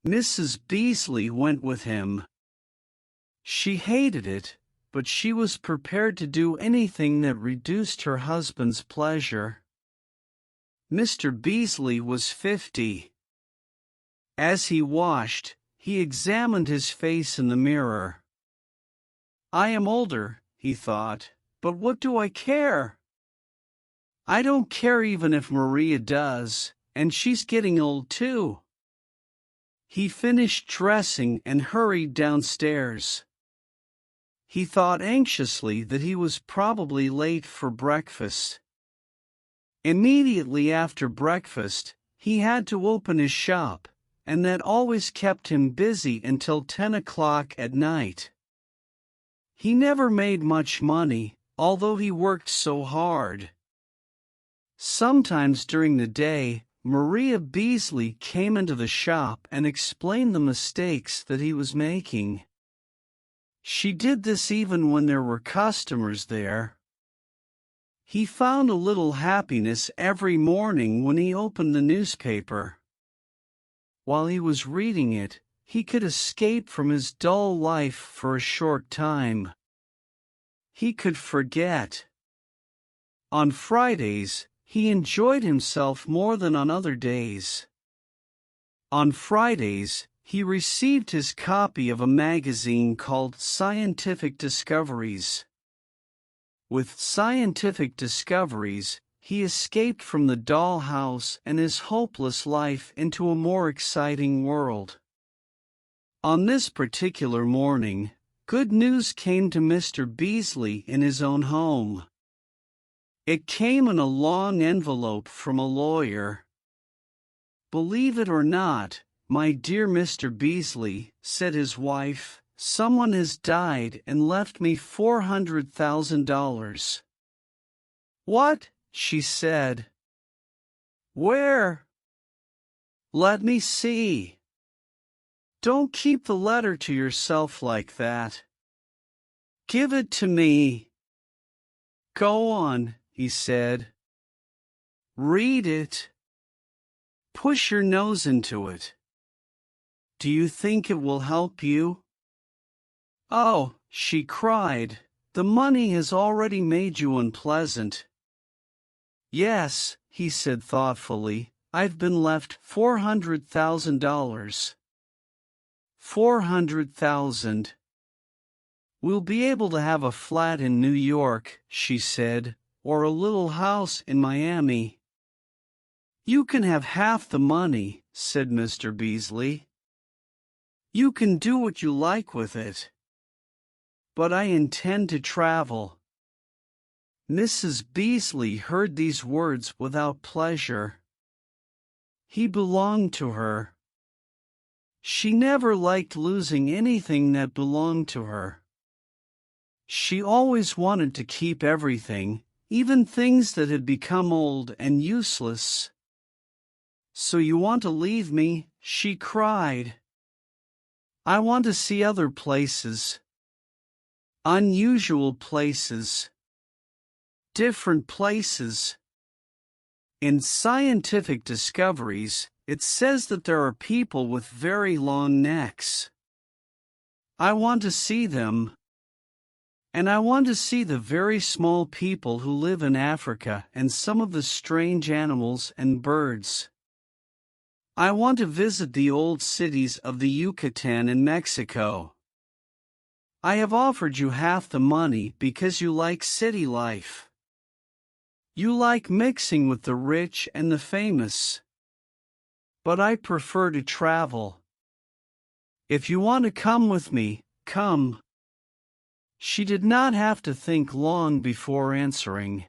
Mrs. Beasley went with him. She hated it, but she was prepared to do anything that reduced her husband's pleasure. Mr. Beasley was 50. As he washed, he examined his face in the mirror. I am older, he thought, but what do I care? I don't care even if Maria does, and she's getting old too. He finished dressing and hurried downstairs. He thought anxiously that he was probably late for breakfast. Immediately after breakfast, he had to open his shop, and that always kept him busy until 10 o'clock at night. He never made much money, although he worked so hard. Sometimes during the day, Maria Beasley came into the shop and explained the mistakes that he was making. She did this even when there were customers there. He found a little happiness every morning when he opened the newspaper. While he was reading it, he could escape from his dull life for a short time. He could forget. On Fridays, he enjoyed himself more than on other days. On Fridays, he received his copy of a magazine called Scientific Discoveries. With Scientific Discoveries, he escaped from the dollhouse and his hopeless life into a more exciting world. On this particular morning, good news came to Mr. Beasley in his own home. It came in a long envelope from a lawyer. Believe it or not, my dear Mr. Beasley, said his wife, someone has died and left me $400,000. What? She said. Where? Let me see. Don't keep the letter to yourself like that. Give it to me. Go on, he said. Read it. Push your nose into it. Do you think it will help you? Oh, she cried, the money has already made you unpleasant. Yes, he said thoughtfully, I've been left $400,000. 400,000. We'll be able to have a flat in New York, she said, or a little house in Miami. You can have half the money, said Mr. Beasley. You can do what you like with it. But I intend to travel. Mrs. Beasley heard these words without pleasure. He belonged to her. She never liked losing anything that belonged to her. She always wanted to keep everything, even things that had become old and useless. So you want to leave me? She cried. I want to see other places. Unusual places. Different places. In Scientific Discoveries, it says that there are people with very long necks. I want to see them. And I want to see the very small people who live in Africa and some of the strange animals and birds. I want to visit the old cities of the Yucatan in Mexico. I have offered you half the money because you like city life. You like mixing with the rich and the famous. But I prefer to travel. If you want to come with me, come. She did not have to think long before answering.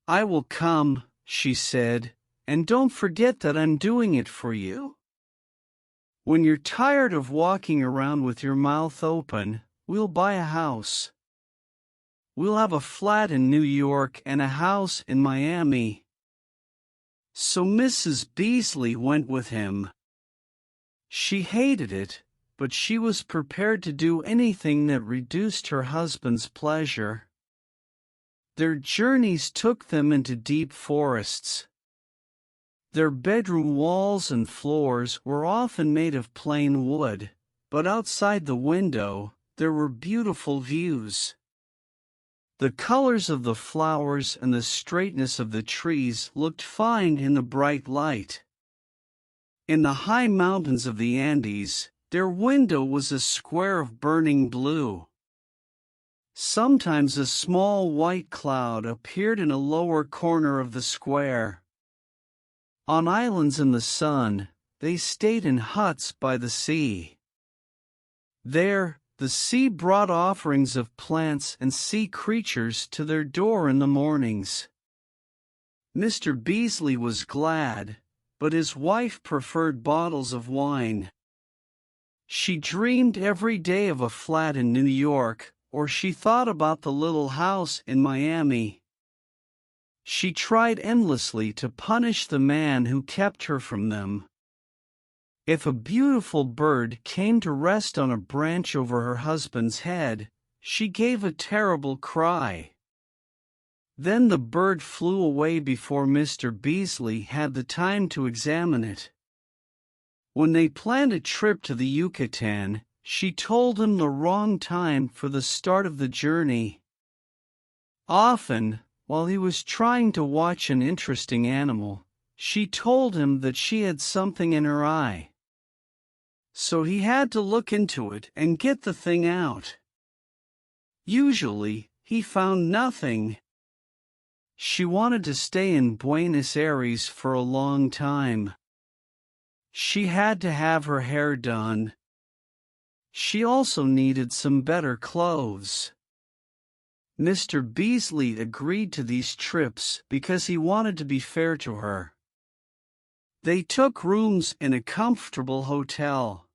I will come, she said, and don't forget that I'm doing it for you. When you're tired of walking around with your mouth open, we'll buy a house. We'll have a flat in New York and a house in Miami. So Mrs. Beasley went with him. She hated it, but she was prepared to do anything that reduced her husband's pleasure. Their journeys took them into deep forests. Their bedroom walls and floors were often made of plain wood, but outside the window, there were beautiful views. The colors of the flowers and the straightness of the trees looked fine in the bright light. In the high mountains of the Andes, their window was a square of burning blue. Sometimes a small white cloud appeared in a lower corner of the square. On islands in the sun, they stayed in huts by the sea. There, the sea brought offerings of plants and sea creatures to their door in the mornings. Mr. Beasley was glad, but his wife preferred bottles of wine. She dreamed every day of a flat in New York, or she thought about the little house in Miami. She tried endlessly to punish the man who kept her from them. If a beautiful bird came to rest on a branch over her husband's head, she gave a terrible cry. Then the bird flew away before Mr. Beasley had the time to examine it. When they planned a trip to the Yucatan, she told him the wrong time for the start of the journey. Often, while he was trying to watch an interesting animal, she told him that she had something in her eye. So he had to look into it and get the thing out. Usually, he found nothing. She wanted to stay in Buenos Aires for a long time. She had to have her hair done. She also needed some better clothes. Mr. Beasley agreed to these trips because he wanted to be fair to her. They took rooms in a comfortable hotel.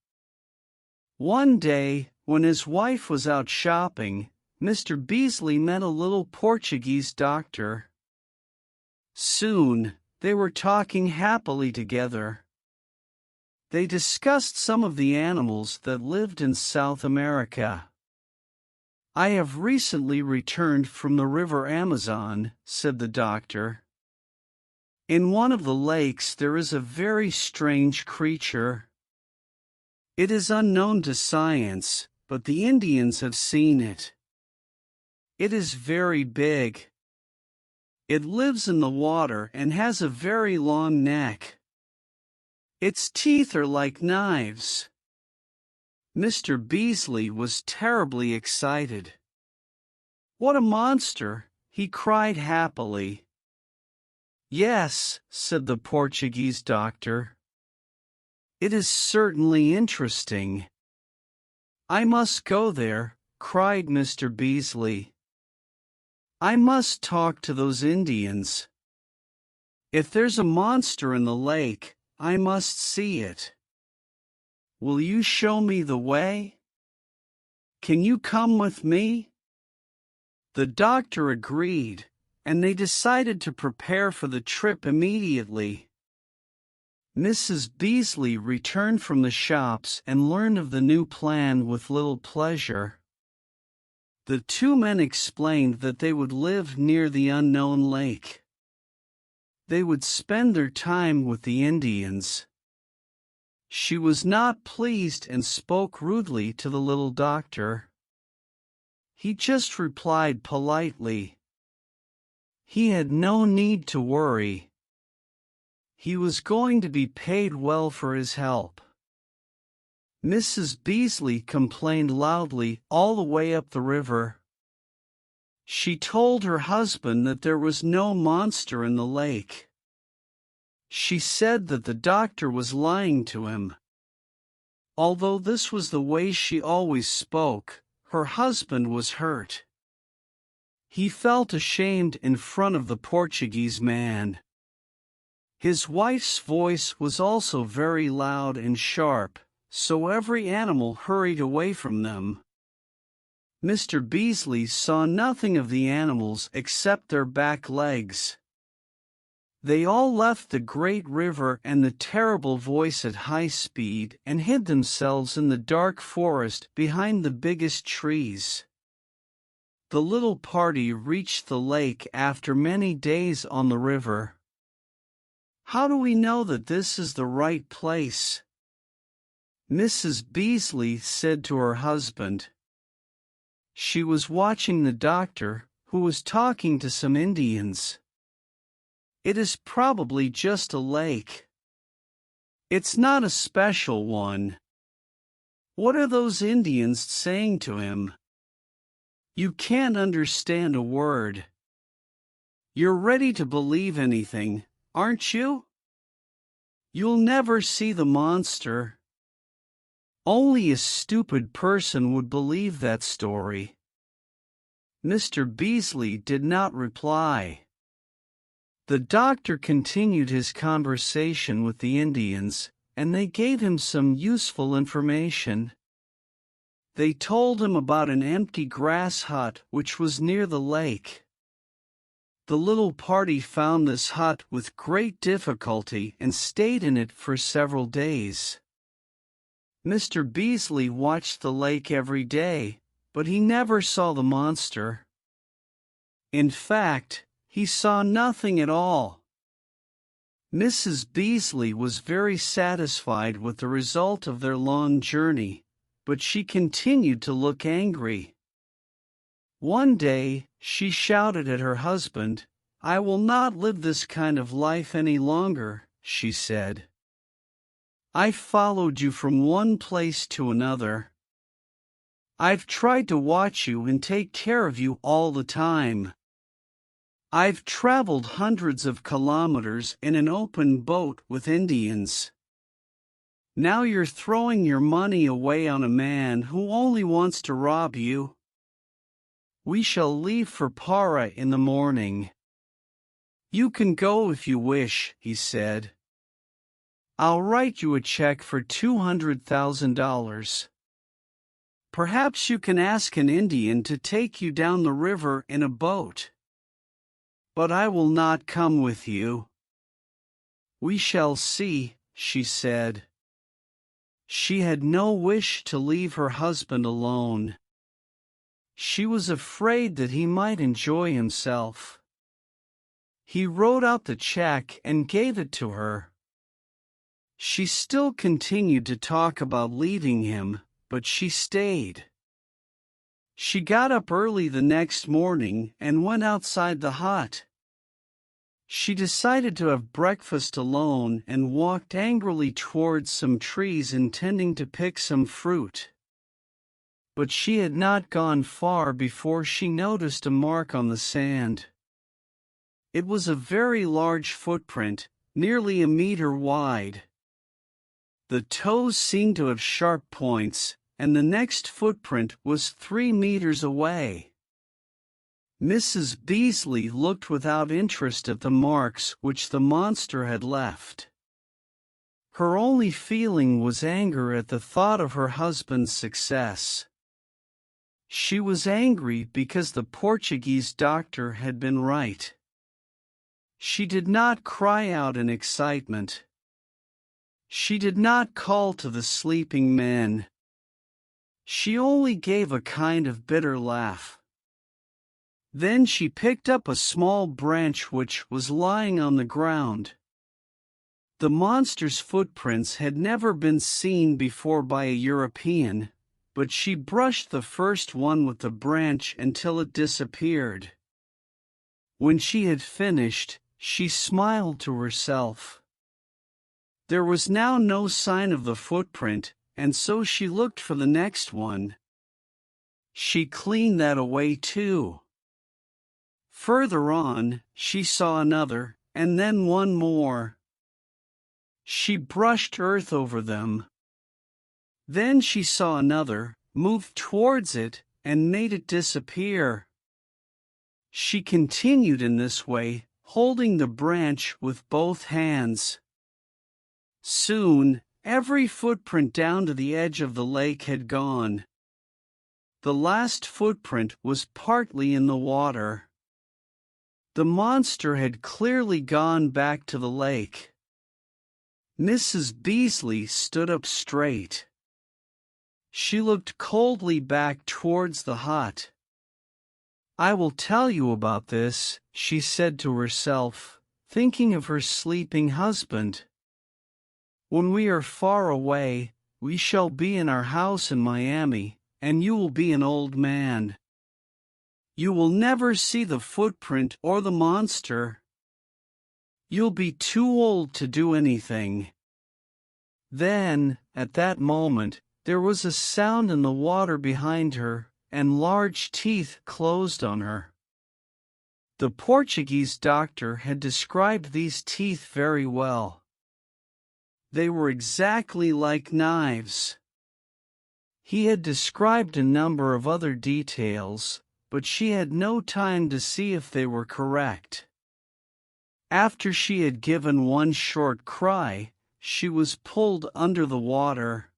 One day, when his wife was out shopping, Mr. Beasley met a little Portuguese doctor. Soon, they were talking happily together. They discussed some of the animals that lived in South America. "I have recently returned from the river Amazon," said the doctor. "In one of the lakes there is a very strange creature. It is unknown to science, but the Indians have seen it. It is very big. It lives in the water and has a very long neck. Its teeth are like knives." Mr. Beasley was terribly excited. "What a monster!" he cried happily. "Yes," said the Portuguese doctor. "It is certainly interesting." "I must go there," cried Mr. Beasley. "I must talk to those Indians. If there's a monster in the lake, I must see it. Will you show me the way? Can you come with me?" The doctor agreed, and they decided to prepare for the trip immediately. Mrs. Beasley returned from the shops and learned of the new plan with little pleasure. The two men explained that they would live near the unknown lake. They would spend their time with the Indians. She was not pleased and spoke rudely to the little doctor. He just replied politely. He had no need to worry. He was going to be paid well for his help. Mrs. Beasley complained loudly all the way up the river. She told her husband that there was no monster in the lake. She said that the doctor was lying to him. Although this was the way she always spoke, her husband was hurt. He felt ashamed in front of the Portuguese man. His wife's voice was also very loud and sharp, so every animal hurried away from them. Mr. Beasley saw nothing of the animals except their back legs. They all left the great river and the terrible voice at high speed and hid themselves in the dark forest behind the biggest trees. The little party reached the lake after many days on the river. How do we know that this is the right place? Mrs. Beasley said to her husband. She was watching the doctor, who was talking to some Indians. It is probably just a lake. It's not a special one. What are those Indians saying to him? You can't understand a word. You're ready to believe anything, aren't you? You'll never see the monster. Only a stupid person would believe that story. Mr. Beasley did not reply. The doctor continued his conversation with the Indians, and they gave him some useful information. They told him about an empty grass hut which was near the lake. The little party found this hut with great difficulty and stayed in it for several days. Mr. Beasley watched the lake every day, but he never saw the monster. In fact, he saw nothing at all. Mrs. Beasley was very satisfied with the result of their long journey, but she continued to look angry. One day, she shouted at her husband, "I will not live this kind of life any longer," she said. "I followed you from one place to another. I've tried to watch you and take care of you all the time. I've traveled hundreds of kilometers in an open boat with Indians. Now you're throwing your money away on a man who only wants to rob you. We shall leave for Para in the morning." "You can go if you wish," he said. "I'll write you a check for $200,000. Perhaps you can ask an Indian to take you down the river in a boat. But I will not come with you." "We shall see," she said. She had no wish to leave her husband alone. She was afraid that he might enjoy himself. He wrote out the check and gave it to her. She still continued to talk about leaving him, but she stayed. She got up early the next morning and went outside the hut. She decided to have breakfast alone and walked angrily towards some trees intending to pick some fruit. But she had not gone far before she noticed a mark on the sand. It was a very large footprint, nearly a meter wide. The toes seemed to have sharp points, and the next footprint was 3 meters away. Mrs. Beasley looked without interest at the marks which the monster had left. Her only feeling was anger at the thought of her husband's success. She was angry because the Portuguese doctor had been right. She did not cry out in excitement. She did not call to the sleeping men. She only gave a kind of bitter laugh. Then she picked up a small branch which was lying on the ground. The monster's footprints had never been seen before by a European, but she brushed the first one with the branch until it disappeared. When she had finished, she smiled to herself. There was now no sign of the footprint, and so she looked for the next one. She cleaned that away too. Further on, she saw another, and then one more. She brushed earth over them. Then she saw another, moved towards it, and made it disappear. She continued in this way, holding the branch with both hands. Soon, every footprint down to the edge of the lake had gone. The last footprint was partly in the water. The monster had clearly gone back to the lake. Mrs. Beasley stood up straight. She looked coldly back towards the hut. "I will tell you about this," she said to herself, thinking of her sleeping husband. When we are far away, we shall be in our house in Miami, and you will be an old man. You will never see the footprint or the monster. You'll be too old to do anything. Then, at that moment, there was a sound in the water behind her, and large teeth closed on her. The Portuguese doctor had described these teeth very well. They were exactly like knives. He had described a number of other details, but she had no time to see if they were correct. After she had given one short cry, she was pulled under the water.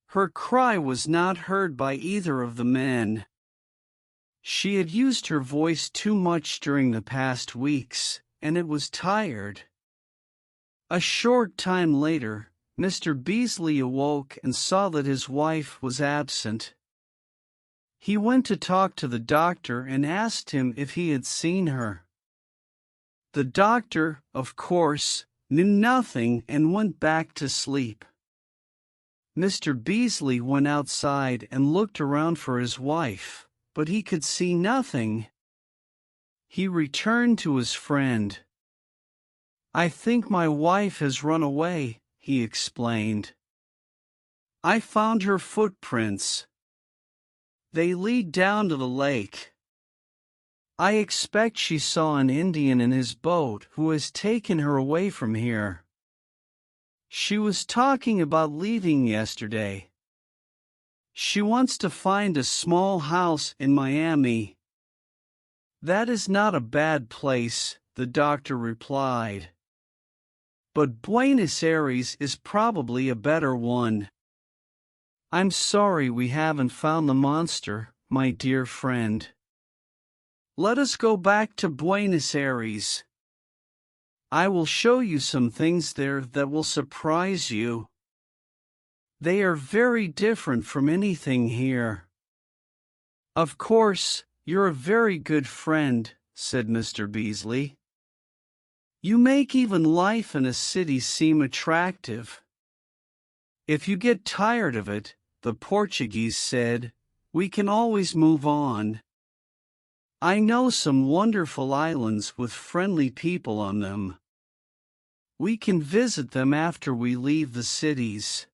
Her cry was not heard by either of the men. She had used her voice too much during the past weeks, and it was tired. A short time later, Mr. Beasley awoke and saw that his wife was absent. He went to talk to the doctor and asked him if he had seen her. The doctor, of course, knew nothing and went back to sleep. Mr. Beasley went outside and looked around for his wife, but he could see nothing. He returned to his friend. "I think my wife has run away," he explained. "I found her footprints. They lead down to the lake. I expect she saw an Indian in his boat who has taken her away from here. She was talking about leaving yesterday. She wants to find a small house in Miami." "That is not a bad place," the doctor replied. "But Buenos Aires is probably a better one. I'm sorry we haven't found the monster, my dear friend. Let us go back to Buenos Aires. I will show you some things there that will surprise you. They are very different from anything here." "Of course, you're a very good friend," said Mr. Beasley. "You make even life in a city seem attractive." "If you get tired of it," the Portuguese said, "we can always move on. I know some wonderful islands with friendly people on them. We can visit them after we leave the cities."